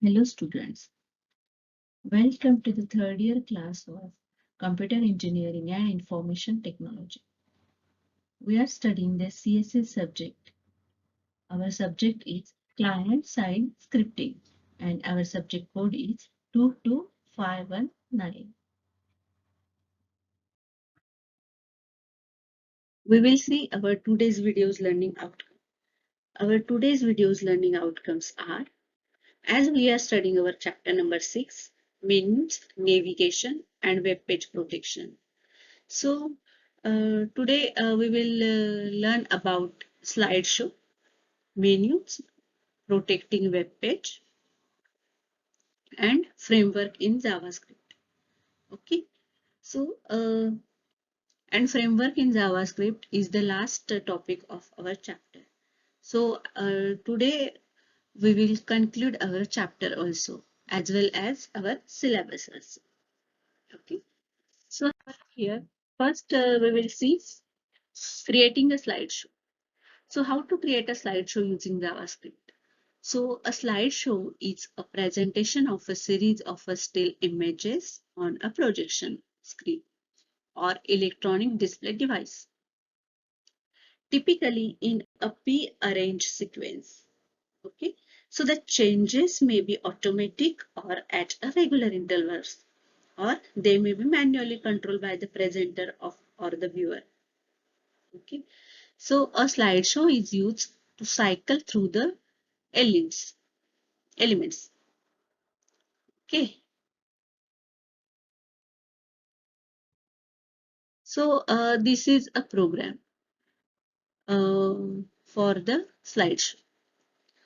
Hello students, welcome to the third year class of Computer Engineering and Information Technology. We are studying the CSS subject. Our subject is client-side scripting and our subject code is 22519. We will see our today's video's learning outcome. Our today's video's learning outcomes are, as we are studying our chapter number 6, menus, navigation and web page protection. So today we will learn about slideshow, menus, protecting web page, and framework in JavaScript. Okay, so and framework in JavaScript is the last topic of our chapter. So today we will conclude our chapter also, as well as our syllabus also. Okay, so here first we will see creating a slideshow. So how to create a slideshow using JavaScript? So a slideshow is a presentation of a series of a still images on a projection screen or electronic display device, typically in a pre-arranged sequence. Okay, so the changes may be automatic or at a regular intervals, or they may be manually controlled by the presenter of or the viewer. Okay, so a slideshow is used to cycle through the elements. Okay, so this is a program for the slideshow.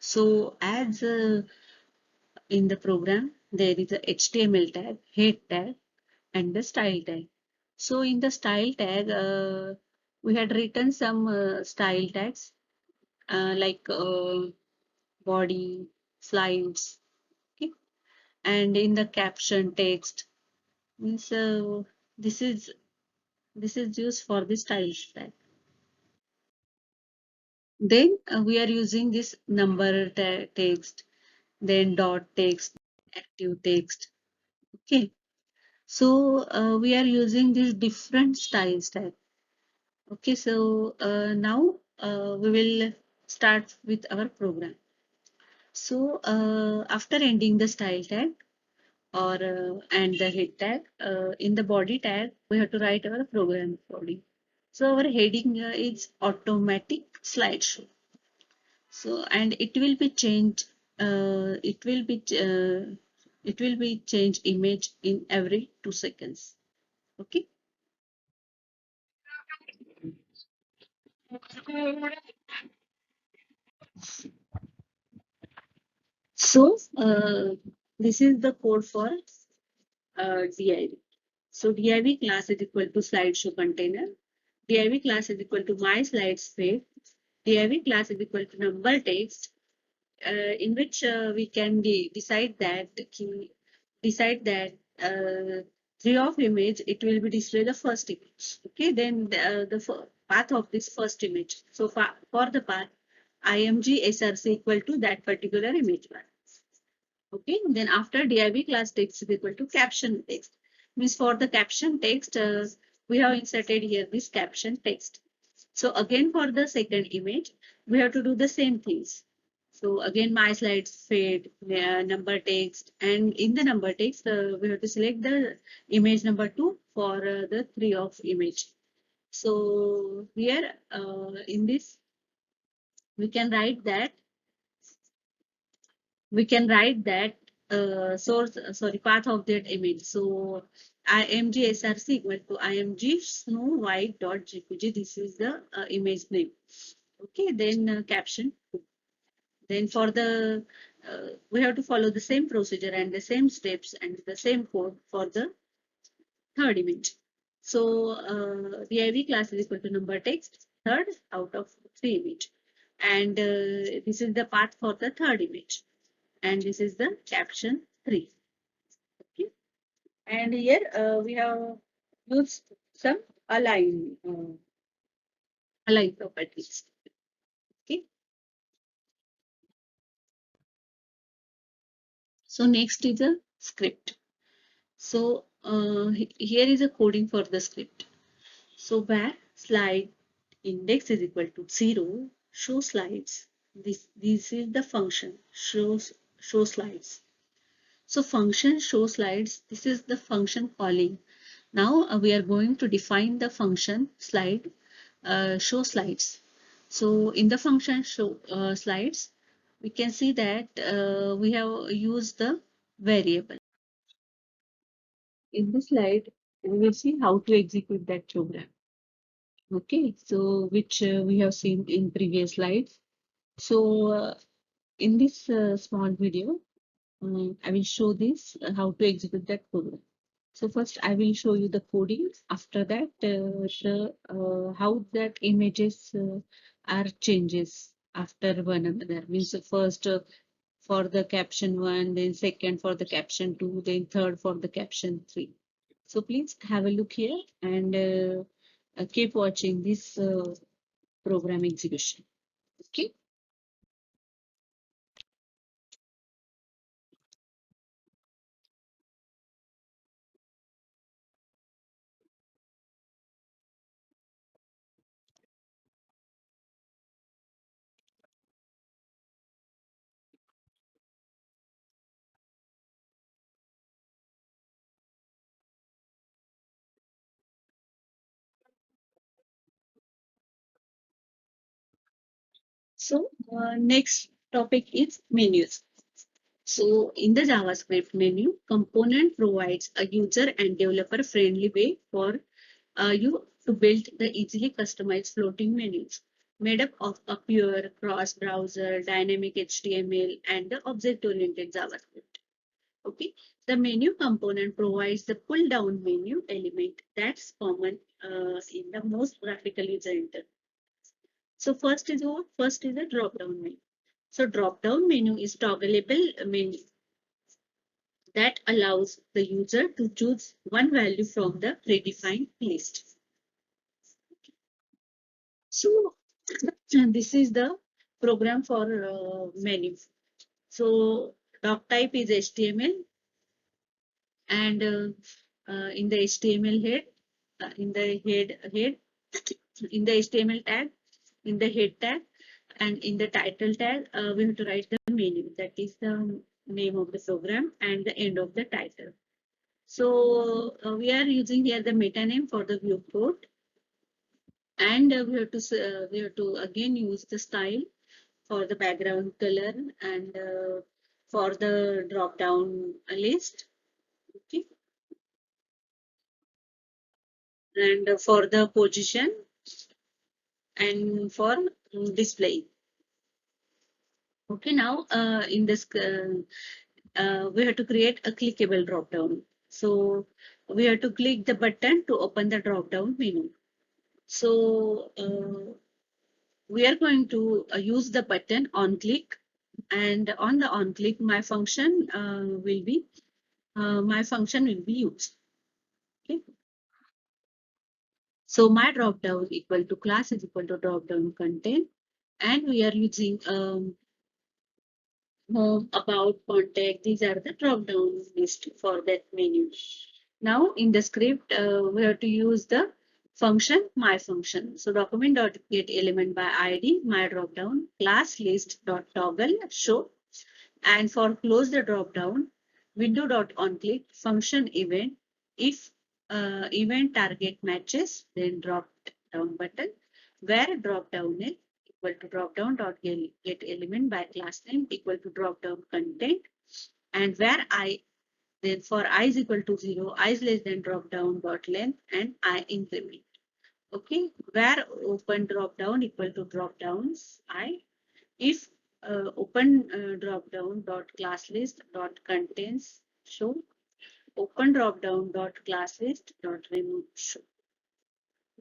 So as in the program, there is a HTML tag, head tag, and the style tag. So in the style tag, we had written some style tags like body, slides, okay, and in the caption text. Means this is this is used for the style tag. Then we are using this number text, then dot text, active text. Okay. So we are using these different styles tag. Okay. So now we will start with our program. So after ending the style tag or and the head tag, in the body tag, we have to write our program body. So our heading is automatic slideshow. So and it will be change image in every 2 seconds. Okay. So this is the code for div. So div class is equal to slideshow container. Div class is equal to my slides page. Div class is equal to number text, in which we can decide that three of image it will be display the first image. Okay, then the path of this first image. So for the path img src equal to that particular image one. Okay, then after div class text is equal to caption text. Means for the caption text, we have inserted here this caption text. So again for the second image, we have to do the same things. So again my slides fade, number text, and in the number text, we have to select the image number 2 for the 3 of image. So here in this, we can write that source sorry path of that image. So img src equal to img snow white dot jpg. This is the image name. Okay, then caption. Then for the we have to follow the same procedure and the same steps and the same code for the third image. So div class is equal to number text third out of 3 image, and this is the path for the third image, and this is the caption 3. Okay, and here we have used some align properties. Okay, So next is a script. So here is a coding for the script. So where slide index is equal to 0, show slides. This is the function show slides. So function show slides, this is the function calling. Now we are going to define the function slide show slides. So in the function show slides, we can see that we have used the variable. In the slide, we will see how to execute that program. Okay, so which we have seen in previous slides. So in this small video, I will show this how to execute that program. So first I will show you the coding. After that, how that images are changes after one another. Means first for the caption 1, then second for the caption 2, then third for the caption 3. So please have a look here and keep watching this program execution. Okay. So next topic is menus. So in the JavaScript menu, component provides a user and developer friendly way for you to build the easily customized floating menus made up of a pure cross-browser, dynamic HTML, and the object-oriented JavaScript. Okay, the menu component provides the pull-down menu element that's common in the most graphical user interface. So first is what? First is a drop-down menu. So drop-down menu is toggleable menu that allows the user to choose one value from the predefined list. So this is the program for menu. So doc type is HTML and in the HTML head, in the head, in the HTML tag, in the head tag, and in the title tag, we have to write the menu. That is the name of the program and the end of the title. So we are using here the meta name for the viewport, and we have to again use the style for the background color and for the drop down list. Okay, and for the position and for display. Okay, now in this we have to create a clickable drop down. So we have to click the button to open the drop down menu. So we are going to use the button on click, and on the on click my function will be used. Okay. So my drop down equal to class is equal to drop down content, and we are using home, about, contact. These are the drop down list for that menu. Now in the script, we have to use the function my function. So document dot get element by ID my drop down class list dot toggle show, and for close the drop down window dot on click function event. If event target matches, then drop down button where drop down is equal to drop down dot get element by class name equal to drop down content, and where I, then for I is equal to 0, I is less than drop down dot length and I increment. Okay, where open drop down equal to drop downs I, if open drop down dot class list dot contains show, open drop down dot class list dot remove show.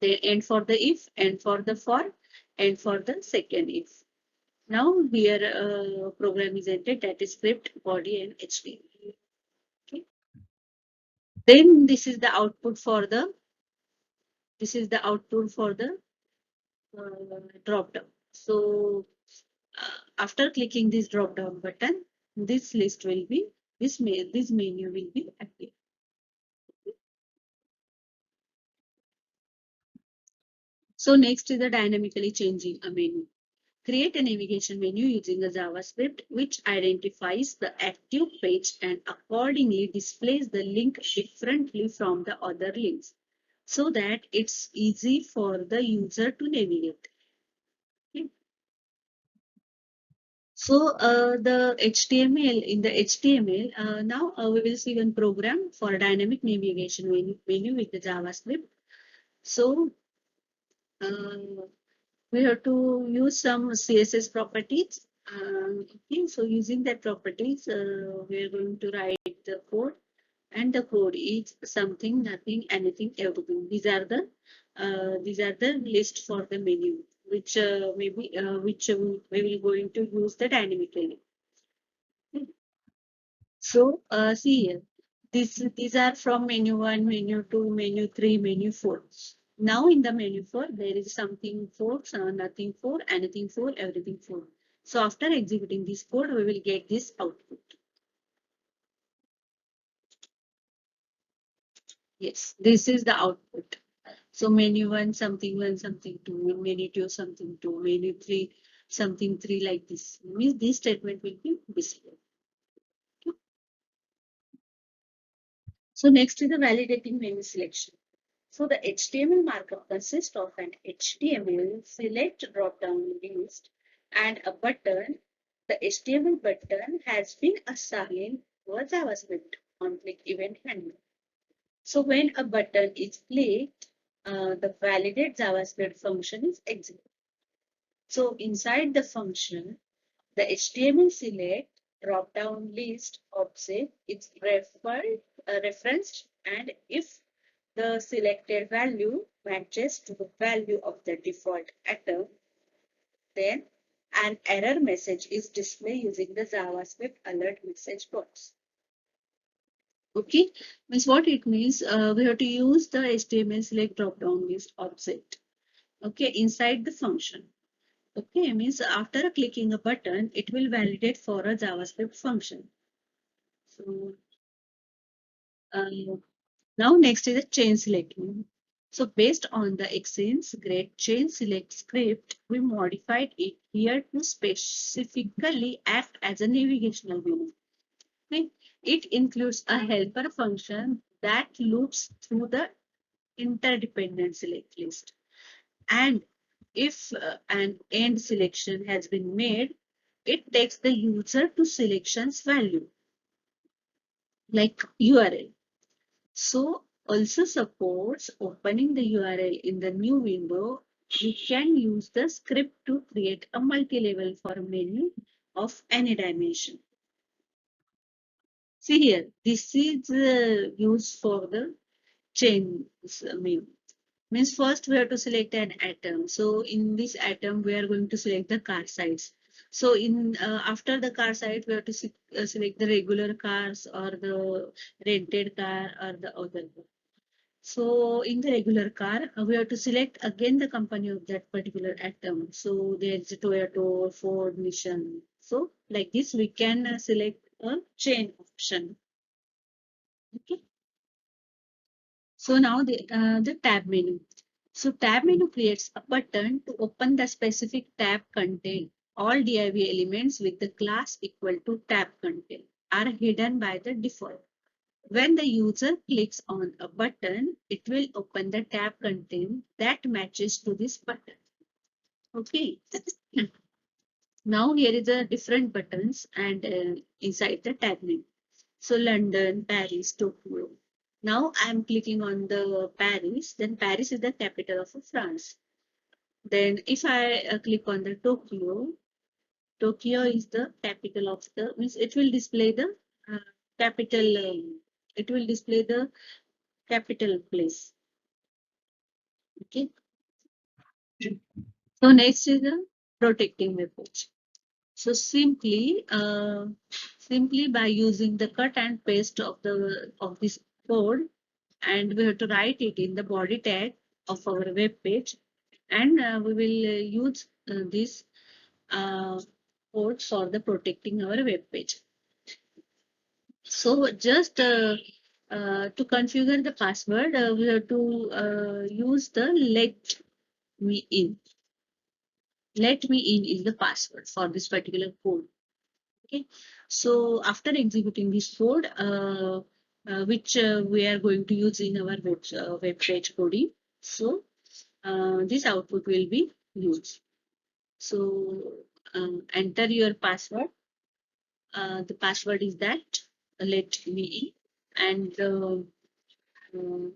Then end for the if, end for the for, end for the second if. Now here program is entered, that is script body and HTML. Okay. Then this is the output for the drop down. So after clicking this drop down button, this list will be this menu will be active. So next is the dynamically changing a menu. Create a navigation menu using a JavaScript which identifies the active page and accordingly displays the link differently from the other links so that it's easy for the user to navigate. Okay. So the HTML in the HTML now we will see one program for dynamic navigation menu with the JavaScript. So we have to use some CSS properties. Okay, so using that properties, we are going to write the code, and the code is something, nothing, anything, everything. These are the list for the menu, which maybe which we will going to use the dynamically. Okay. So see here, these are from menu 1, menu 2, menu 3, menu 4. Now in the menu 4, there is something 4, nothing 4, anything 4, everything 4. So after executing this code, we will get this output. Yes, this is the output. So menu 1, something 2, menu 2, something 2, menu 3, something 3, like this. Means this statement will be displayed. So next is the validating menu selection. So the HTML markup consists of an HTML select drop-down list and a button. The HTML button has been assigned to a JavaScript on click event handler. So when a button is clicked, the validate JavaScript function is executed. So inside the function, the HTML select drop-down list object is referenced, and if the selected value matches to the value of the default atom, then an error message is displayed using the JavaScript alert message box. Okay, means what it means, we have to use the HTML select drop-down list object. Okay, inside the function. Okay, means after clicking a button, it will validate for a JavaScript function. So now next is a chain select. So based on the Exchange Great Chain Select script, we modified it here to specifically act as a navigational menu. Okay. It includes a helper function that loops through the interdependent select list. And if an end selection has been made, it takes the user to selections value, like URL. So also supports opening the URL in the new window. You can use the script to create a multi-level for a menu of any dimension. See here, this is used for the chain menu. Means first we have to select an atom. So in this atom, we are going to select the car size. So in after the car site, we have to select the regular cars or the rented car or the other car. So in the regular car, we have to select again the company of that particular atom. So there is a Toyota, Ford, Nissan. So like this, we can select a chain option. Okay. So now the tab menu. So tab menu creates a button to open the specific tab content. All div elements with the class equal to tab content are hidden by the default. When the user clicks on a button, it will open the tab content that matches to this button. Okay. Now here is a different buttons and inside the tab menu. So London, Paris, Tokyo. Now I am clicking on the Paris. Then Paris is the capital of France. Then if I click on the Tokyo, Tokyo is the capital of the, means it will display the capital, it will display the capital place. Okay. So next is the protecting web page. So simply by using the cut and paste of this code, and we have to write it in the body tag of our web page, and we will use this uh, code for the protecting our web page. So just to configure the password, we have to use the let me in. Let me in is the password for this particular code. Okay. So after executing this code, which we are going to use in our web page coding, so this output will be used. So enter your password. The password is that let me in, and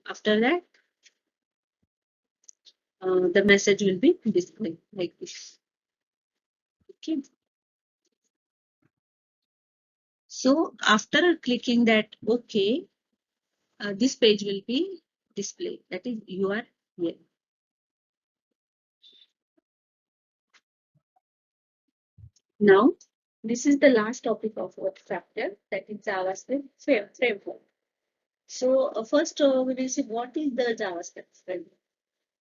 after that the message will be displayed like this. Okay. So after clicking that OK, this page will be displayed. That is, you are here. Now, this is the last topic of our chapter, that is JavaScript framework. So first we will see what is the JavaScript framework.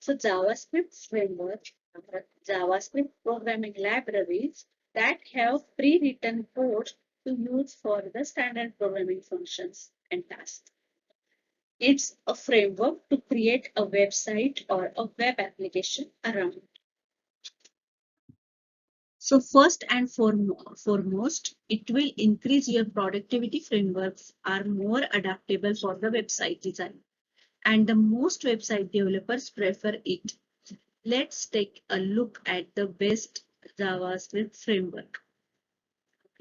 So JavaScript framework are JavaScript programming libraries that have pre-written code to use for the standard programming functions and tasks. It's a framework to create a website or a web application around. So first and foremost, it will increase your productivity. Frameworks are more adaptable for the website design, and the most website developers prefer it. Let's take a look at the best JavaScript framework.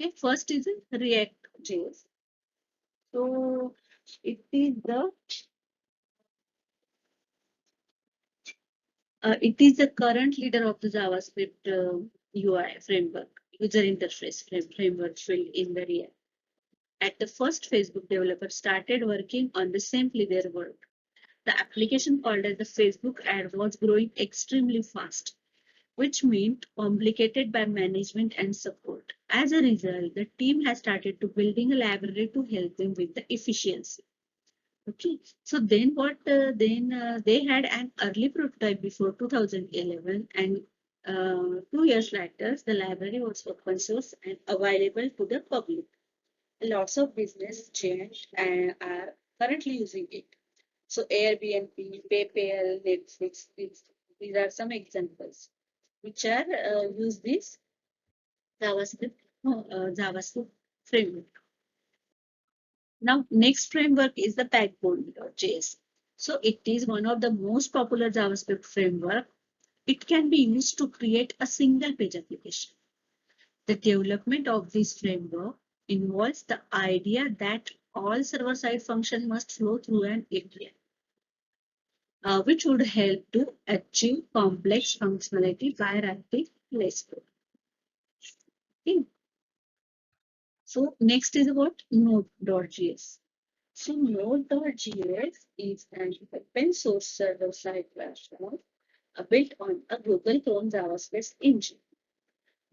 Okay, first is React.js. So it is the current leader of the JavaScript UI framework, user interface framework field in the React. At the first, Facebook developers started working on the simply their work. The application called as the Facebook ad was growing extremely fast, which meant complicated by management and support. As a result, the team has started to building a library to help them with the efficiency. Okay, so then what? Then they had an early prototype before 2011, and 2 years later, the library was open source and available to the public. Lots of business giants are currently using it. So Airbnb, PayPal, Netflix, these are some examples which are use this JavaScript framework. Now, next framework is the Backbone.js. So it is one of the most popular JavaScript framework. It can be used to create a single page application. The development of this framework involves the idea that all server-side functions must flow through an API, which would help to achieve complex functionality by writing less code. Okay. So next is about Node.js. So Node.js is an open source server-side platform built on a Google Chrome JavaScript engine.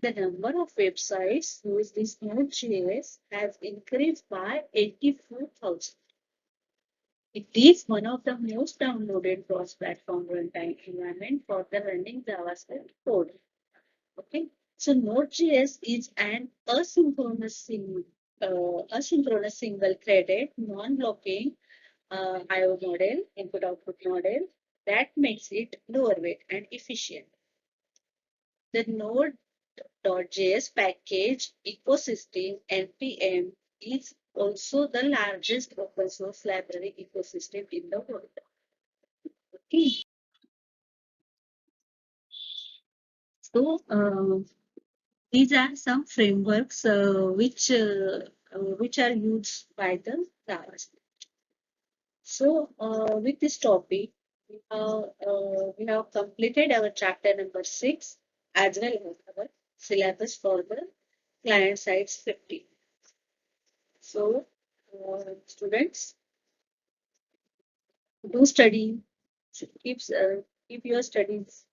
The number of websites use this Node.js has increased by 84,000. It is one of the most downloaded cross-platform runtime environment for the running JavaScript code. Okay, so Node.js is an asynchronous single-threaded, non-blocking IO model, input-output model that makes it lower weight and efficient. The Node.js package ecosystem (npm) is also the largest open source library ecosystem in the world. Okay. So these are some frameworks which are used by the JavaScript. So with this topic, we have completed our chapter number 6 as well as our syllabus for the client side 50. So students, do study, keep, keep your studies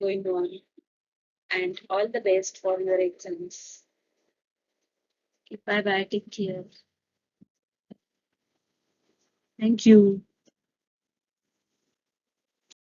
going on, and all the best for your exams. Bye bye, take care. Thank you.